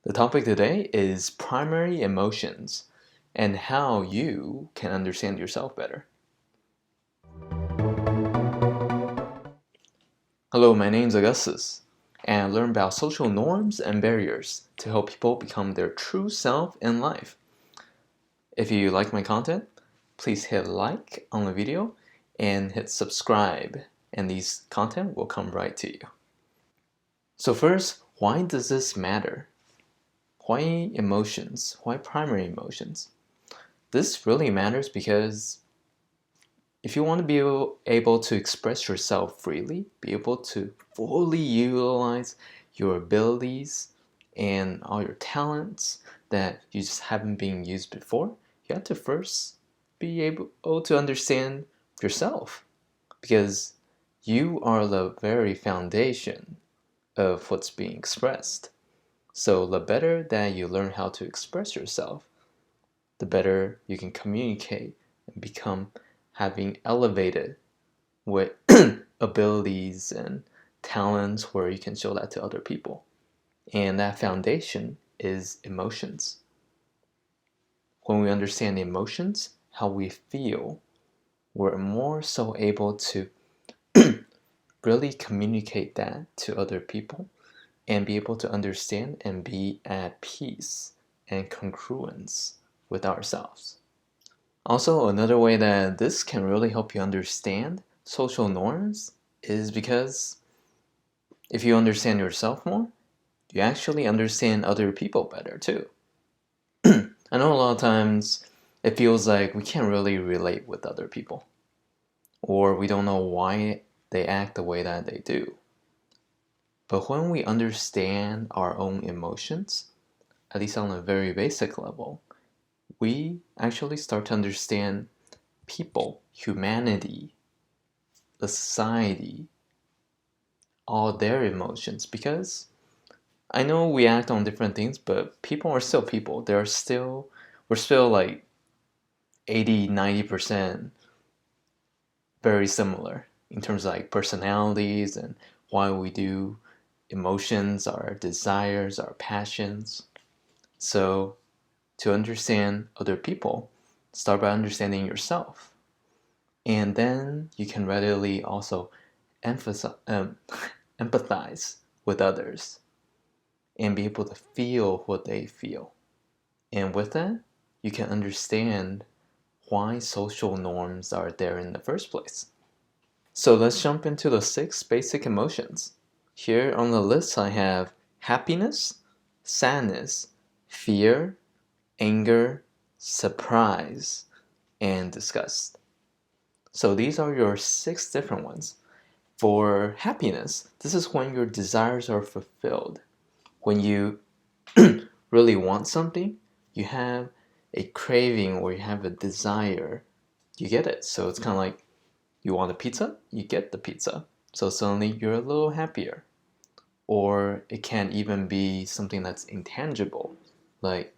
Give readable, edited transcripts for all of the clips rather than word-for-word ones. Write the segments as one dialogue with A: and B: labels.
A: The topic today is primary emotions and how you can understand yourself better. Hello, my name is Augustus, and I learn about social norms and barriers to help people become their true self in life. If you like my content, please hit like on the video and hit subscribe, and these content will come right to you. So first, why does this matter? Why emotions? Why primary emotions? This really matters because if you want to be able to express yourself freely, be able to fully utilize your abilities and all your talents that you just haven't been used before, you have to first be able to understand yourself, because you are the very foundation of what's being expressed. So the better that you learn how to express yourself, the better you can communicate and become having elevated with abilities and talents where you can show that to other people. And that foundation is emotions. When we understand emotions, how we feel, we're more so able to really communicate that to other people and be able to understand and be at peace and congruence with ourselves. Also, another way that this can really help you understand social norms is because if you understand yourself more, you actually understand other people better too. I know a lot of times it feels like we can't really relate with other people, or we don't know why they act the way that they do. But when we understand our own emotions, at least on a very basic level, we actually start to understand people, humanity, the society, all their emotions. Because I know we act on different things, but people are still people. We're still like 80, 90% very similar in terms of like personalities and why we do emotions, our desires, our passions. So to understand other people, start by understanding yourself. And then you can readily also empathize with others and be able to feel what they feel. And with that, you can understand why social norms are there in the first place. So let's jump into the 6 basic emotions. Here on the list I have happiness, sadness, fear, anger, surprise, and disgust. So these are your 6 different ones. For happiness, this is when your desires are fulfilled. When you really want something, you have a craving or you have a desire, you get it. So it's kind of like you want a pizza, you get the pizza. So suddenly you're a little happier. Or it can even be something that's intangible. Like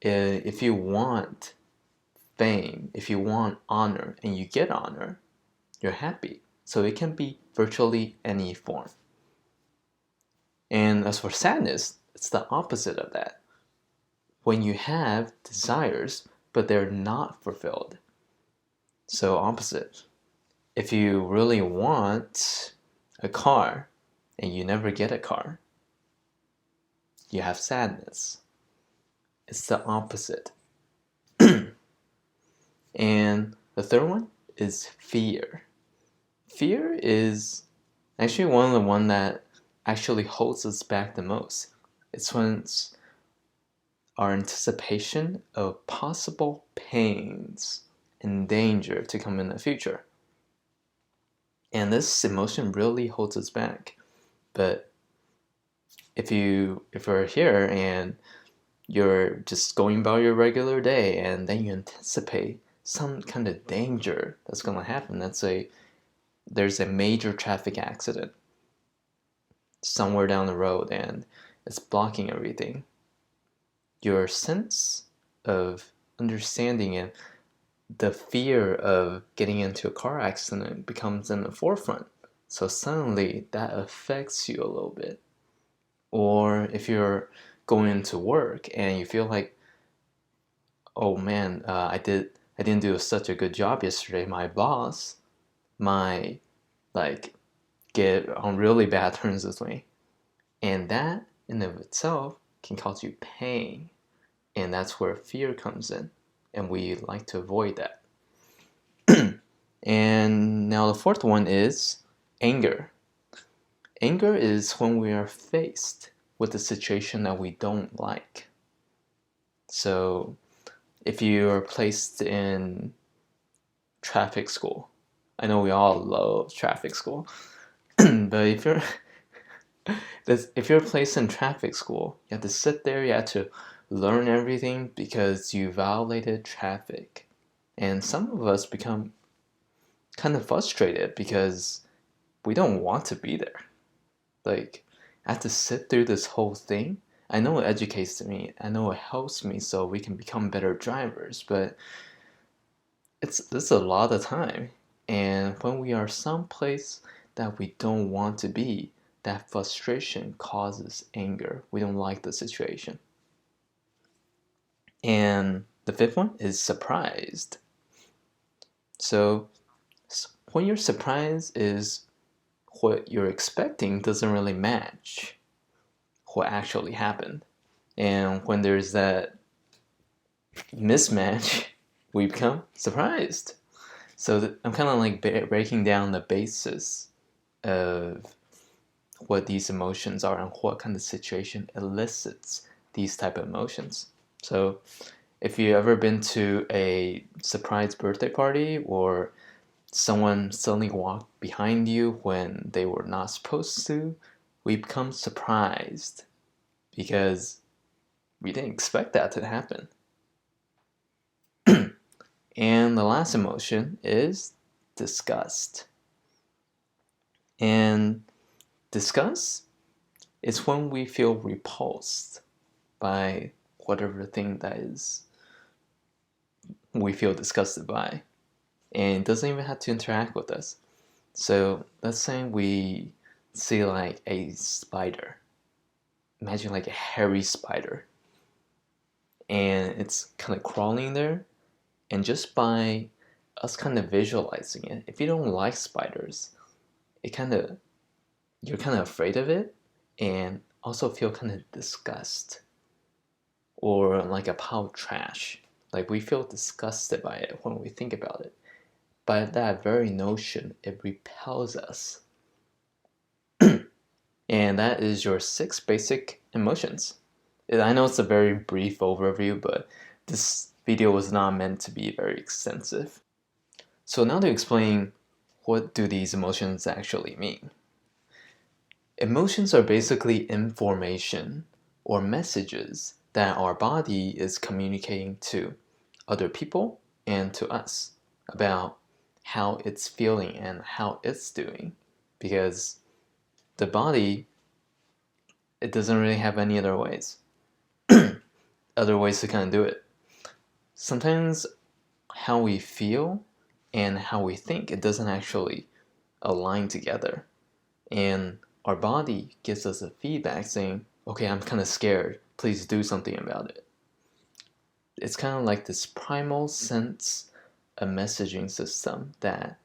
A: if you want fame, if you want honor and you get honor, you're happy. So it can be virtually any form. And as for sadness, it's the opposite of that. When you have desires, but they're not fulfilled. So opposite. If you really want a car and you never get a car, you have sadness. It's the opposite. And the third one is fear. Fear is actually one of the one that actually holds us back the most. It's when it's our anticipation of possible pains and danger to come in the future. And this emotion really holds us back. But if you're here and you're just going about your regular day and then you anticipate some kind of danger that's going to happen, let's say there's a major traffic accident somewhere down the road and it's blocking everything, your sense of understanding and the fear of getting into a car accident becomes in the forefront. So suddenly that affects you a little bit. Or if you're going into work and you feel like, oh man, I didn't do such a good job yesterday. My boss might like get on really bad terms with me, and that in of itself can cause you pain, and that's where fear comes in, and we like to avoid that. And now the fourth one is anger. Anger is when we are faced with a situation that we don't like. So if you are placed in traffic school, I know we all love traffic school, but if you're placed in traffic school, you have to sit there, you have to learn everything because you violated traffic. And some of us become kind of frustrated because we don't want to be there. Like, I have to sit through this whole thing. I know it educates me, I know it helps me so we can become better drivers, but it's a lot of time. And when we are someplace that we don't want to be, that frustration causes anger. We don't like the situation. And the fifth one is surprised. So when you're surprised is what you're expecting doesn't really match what actually happened. And when there's that mismatch, we become surprised. So I'm kind of like breaking down the basis of what these emotions are and what kind of situation elicits these type of emotions. So if you've ever been to a surprise birthday party or someone suddenly walked behind you when they were not supposed to, we become surprised because we didn't expect that to happen. And the last emotion is disgust. And disgust is when we feel repulsed by whatever thing that is we feel disgusted by. And it doesn't even have to interact with us. So let's say we see like a spider. Imagine like a hairy spider. And it's kind of crawling there. And just by us kind of visualizing it, if you don't like spiders, you're kind of afraid of it and also feel kind of disgust. Or like a pile of trash. Like we feel disgusted by it when we think about it. By that very notion, it repels us. And that is your 6 basic emotions. I know it's a very brief overview, but this video was not meant to be very extensive. So now to explain, what do these emotions actually mean? Emotions are basically information or messages that our body is communicating to other people and to us about how it's feeling and how it's doing. Because the body, it doesn't really have any other ways to kind of do it. Sometimes how we feel and how we think, it doesn't actually align together. And our body gives us a feedback saying, okay, I'm kind of scared. Please do something about it. It's kind of like this primal sense, a messaging system that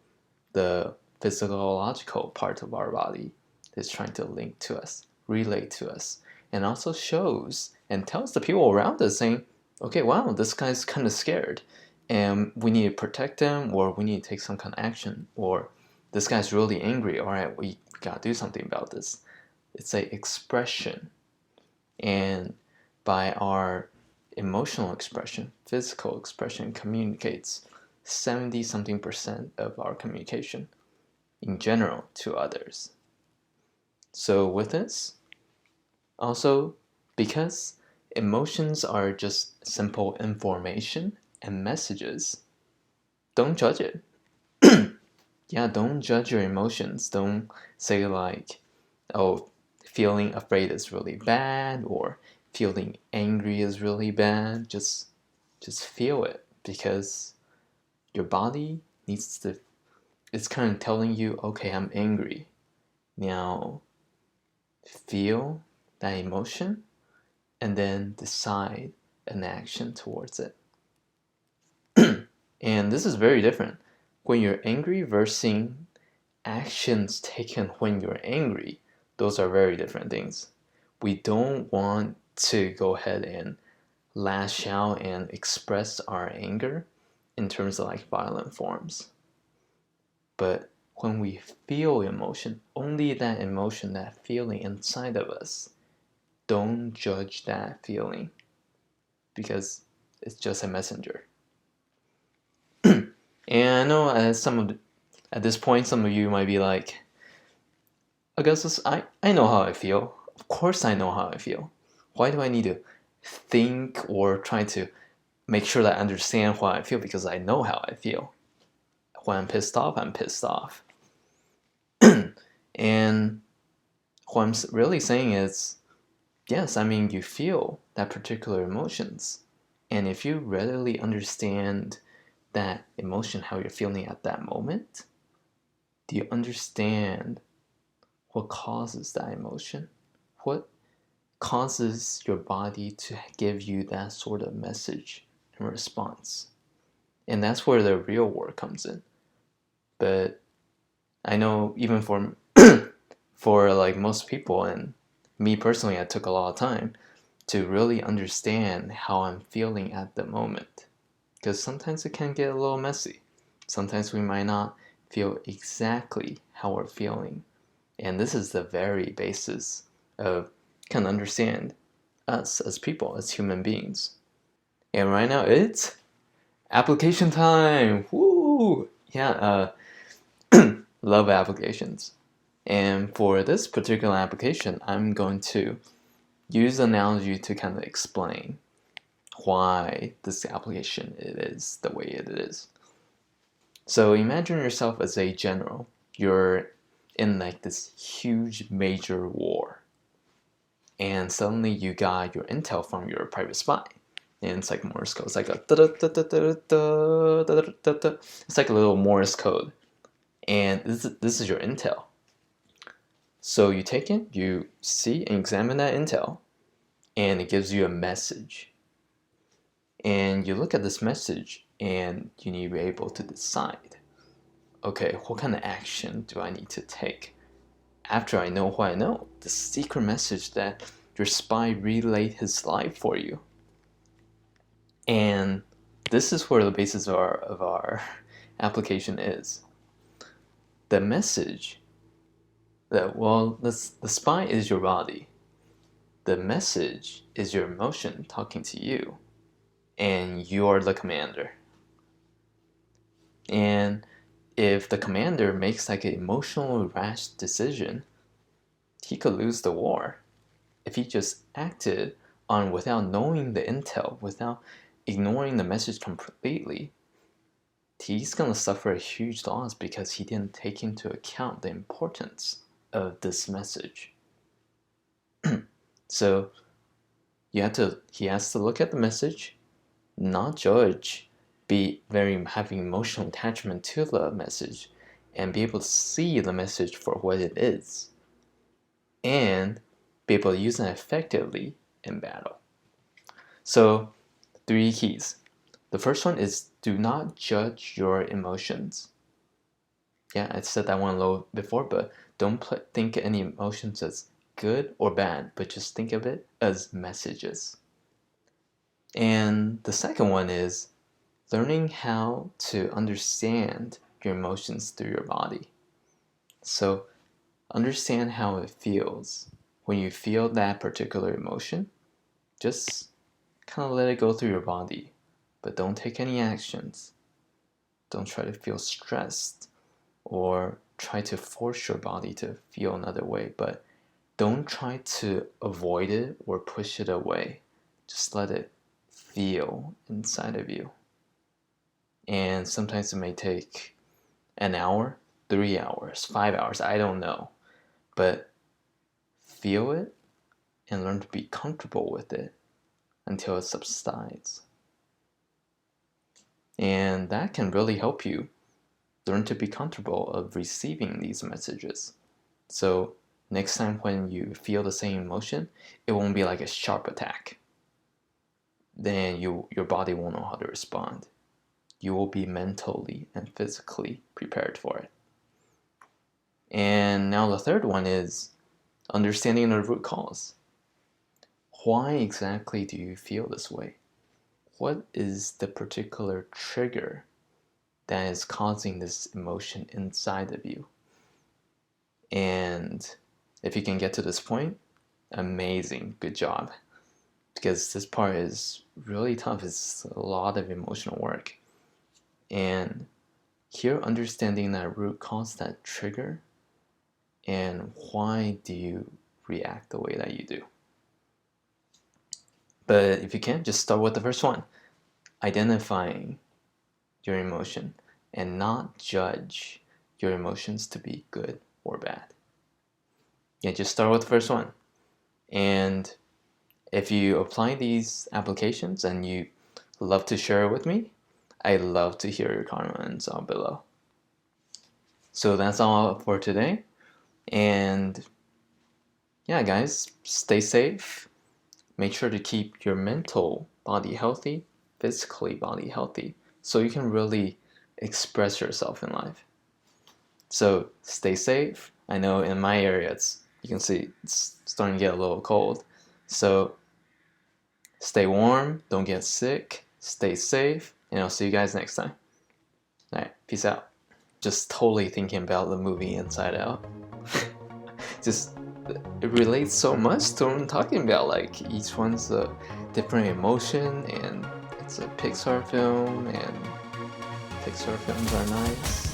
A: the physiological part of our body is trying to link to us, relate to us, and also shows and tells the people around us saying, okay, wow, this guy's kind of scared and we need to protect him, or we need to take some kind of action, or this guy's really angry, all right, we gotta do something about this. It's an expression, and by our emotional expression, physical expression communicates 70 something percent of our communication in general to others. So with this, also because emotions are just simple information and messages, don't judge it. Yeah, don't judge your emotions. Don't say like, oh, feeling afraid is really bad or feeling angry is really bad. Just feel it, because your body needs to, it's kind of telling you, okay, I'm angry. Now feel that emotion and then decide an action towards it. And this is very different. When you're angry versus actions taken when you're angry, those are very different things. We don't want to go ahead and lash out and express our anger in terms of like violent forms. But when we feel emotion, only that emotion, that feeling inside of us, don't judge that feeling because it's just a messenger. And I know at this point, some of you might be like, Augustus, I know how I feel. Of course I know how I feel. Why do I need to think or try to make sure that I understand how I feel? Because I know how I feel. When I'm pissed off, I'm pissed off. And what I'm really saying is, yes, I mean, you feel that particular emotions. And if you readily understand that emotion, how you're feeling at that moment, do you understand what causes that emotion? What causes your body to give you that sort of message in response? And that's where the real work comes in. But I know even for like most people, and me personally, I took a lot of time to really understand how I'm feeling at the moment. Because sometimes it can get a little messy. Sometimes we might not feel exactly how we're feeling. And this is the very basis of kind of understand us as people, as human beings. And right now it's application time. Woo! Yeah, love applications. And for this particular application, I'm going to use an analogy to kind of explain why this application it is the way it is. So imagine yourself as a general. You're in like this huge major war, and suddenly you got your intel from your private spy. And it's like Morse code. It's like a it's like a little Morse code. And this is your intel. So you take it, you see and examine that intel, and it gives you a message. And you look at this message and you need to be able to decide, okay, what kind of action do I need to take after I know what I know? The secret message that your spy relayed his life for you. And this is where the basis of our application is. The message that, well, the spy is your body. The message is your emotion talking to you. And you're the commander. And if the commander makes like an emotional rash decision, he could lose the war. If he just acted on without knowing the intel, without ignoring the message completely, he's gonna suffer a huge loss because he didn't take into account the importance of this message. So he has to look at the message, not judge, be very having emotional attachment to the message, and be able to see the message for what it is, and be able to use it effectively in battle. So 3 keys. The first one is do not judge your emotions. Yeah, I said that one a little before, but don't think any emotions as good or bad, but just think of it as messages. And the second one is learning how to understand your emotions through your body. So understand how it feels. When you feel that particular emotion, just kind of let it go through your body, but don't take any actions. Don't try to feel stressed or try to force your body to feel another way, but don't try to avoid it or push it away. Just let it feel inside of you. And sometimes it may take an hour, 3 hours, 5 hours, I don't know. But feel it and learn to be comfortable with it until it subsides. And that can really help you learn to be comfortable of receiving these messages. So next time when you feel the same emotion, it won't be like a sharp attack. Then your body won't know how to respond. You will be mentally and physically prepared for it. And now the third one is understanding the root cause. Why exactly do you feel this way? What is the particular trigger that is causing this emotion inside of you? And if you can get to this point, amazing, good job. Because this part is really tough. It's a lot of emotional work. And here, understanding that root cause, that trigger, and why do you react the way that you do. But if you can, just start with the first one. Identifying your emotion and not judge your emotions to be good or bad. Yeah, just start with the first one. And if you apply these applications and you love to share it with me, I'd love to hear your comments down below. So that's all for today. And yeah, guys, stay safe. Make sure to keep your mental body healthy, physically body healthy, so you can really express yourself in life. So stay safe. I know in my area, you can see it's starting to get a little cold. So stay warm, don't get sick, stay safe, and I'll see you guys next time. All right, peace out. Just totally thinking about the movie Inside Out. Just it relates so much to what I'm talking about. Like each one's a different emotion, and it's a Pixar film, and Pixar films are nice.